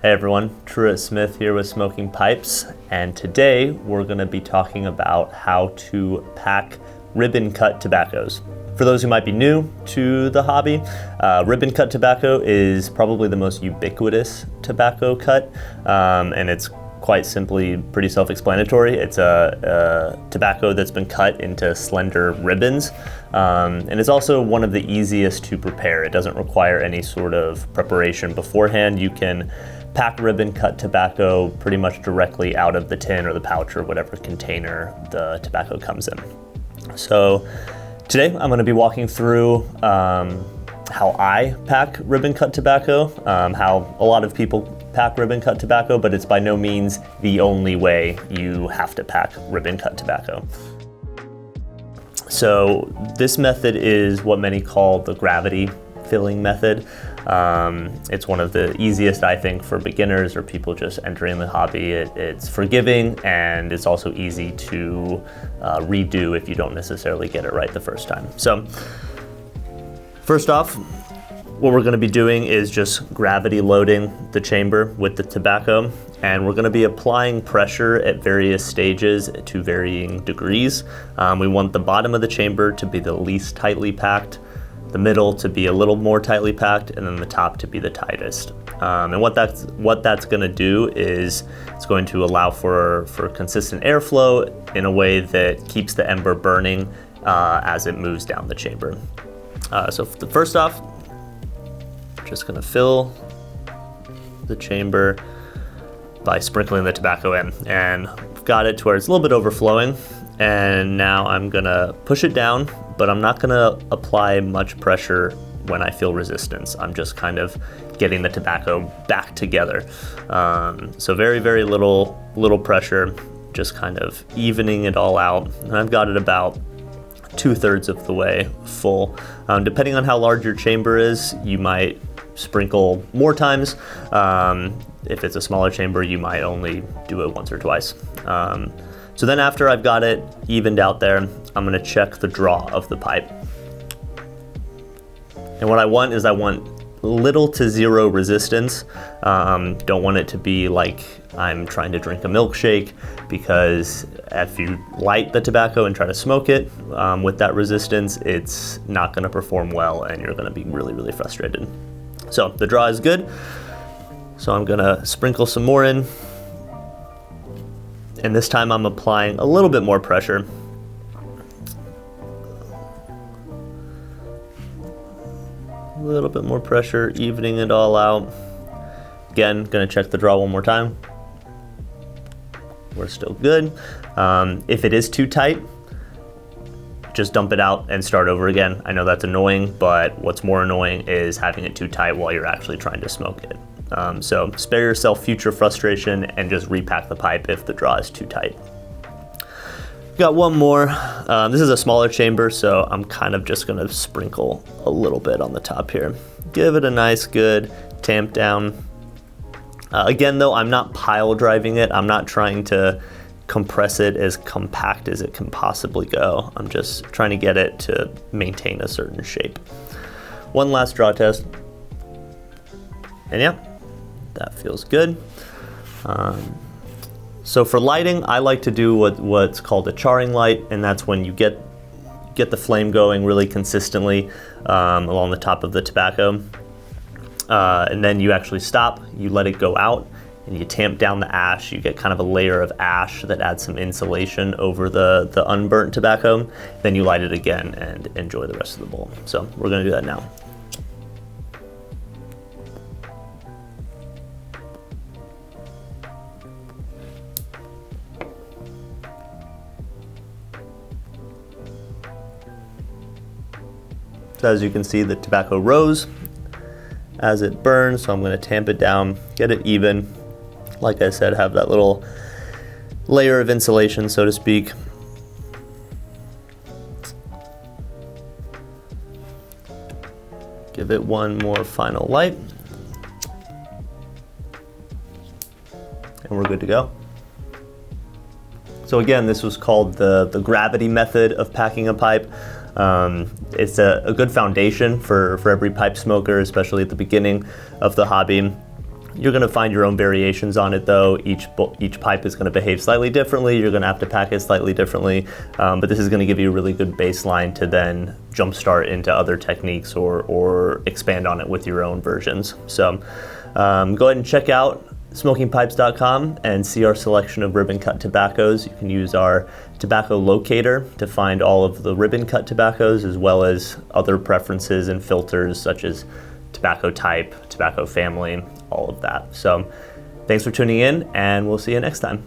Hey everyone, Truett Smith here with Smoking Pipes, and today we're going to be talking about how to pack ribbon cut tobaccos. For those who might be new to the hobby, ribbon cut tobacco is probably the most ubiquitous tobacco cut, and it's quite simply pretty self-explanatory. It's a tobacco that's been cut into slender ribbons, and it's also one of the easiest to prepare. It doesn't require any sort of preparation beforehand. You can pack ribbon cut tobacco pretty much directly out of the tin or the pouch or whatever container the tobacco comes in. So today I'm going to be walking through how I pack ribbon cut tobacco, how a lot of people pack ribbon cut tobacco, but it's by no means the only way you have to pack ribbon cut tobacco. So this method is what many call the gravity filling method. It's one of the easiest, I think, for beginners or people just entering the hobby. It's forgiving, and it's also easy to redo if you don't necessarily get it right the first time. So first off, what we're going to be doing is just gravity loading the chamber with the tobacco, and we're going to be applying pressure at various stages to varying degrees. We want the bottom of the chamber to be the least tightly packed, the middle to be a little more tightly packed, and then the top to be the tightest. And what that's going to do is it's going to allow for consistent airflow in a way that keeps the ember burning as it moves down the chamber. So first off, just going to fill the chamber by sprinkling the tobacco in, and I've got it to where it's a little bit overflowing, and now I'm going to push it down, but I'm not going to apply much pressure when I feel resistance. I'm just kind of getting the tobacco back together. So very, very little pressure, just kind of evening it all out, and I've got it about 2/3 of the way full. Depending on how large your chamber is, you might sprinkle more times. If it's a smaller chamber, you might only do it once or twice. So then after I've got it evened out there, I'm going to check the draw of the pipe. And what I want is little to zero resistance. Don't want it to be like I'm trying to drink a milkshake, because if you light the tobacco and try to smoke it with that resistance, it's not going to perform well and you're going to be really, really frustrated. So the draw is good. So I'm going to sprinkle some more in. And this time I'm applying a little bit more pressure. A little bit more pressure, evening it all out. Again, gonna check the draw one more time. We're still good. If it is too tight, just dump it out and start over again. I know that's annoying, but what's more annoying is having it too tight while you're actually trying to smoke it. So spare yourself future frustration and just repack the pipe if the draw is too tight. Got one more. This is a smaller chamber, so I'm kind of just gonna sprinkle a little bit on the top here. Give it a nice good tamp down. Again though, I'm not pile driving it. I'm not trying to compress it as compact as it can possibly go. I'm just trying to get it to maintain a certain shape. One last draw test. And yeah, that feels good. So for lighting, I like to do what's called a charring light, and that's when you get the flame going really consistently along the top of the tobacco. And then you actually stop, you let it go out, and you tamp down the ash. You get kind of a layer of ash that adds some insulation over the unburnt tobacco. Then you light it again and enjoy the rest of the bowl. So we're gonna do that now. So as you can see, the tobacco rose as it burns, so I'm going to tamp it down, get it even. Like I said, have that little layer of insulation, so to speak. Give it one more final light, and we're good to go. So again, this was called the gravity method of packing a pipe. It's a good foundation for every pipe smoker, especially at the beginning of the hobby. You're going to find your own variations on it though. Each pipe is going to behave slightly differently. You're going to have to pack it slightly differently, but this is going to give you a really good baseline to then jumpstart into other techniques or expand on it with your own versions. So go ahead and check out smokingpipes.com and see our selection of ribbon cut tobaccos. You can use our tobacco locator to find all of the ribbon cut tobaccos, as well as other preferences and filters such as tobacco type, tobacco family, all of that. So thanks for tuning in, and we'll see you next time.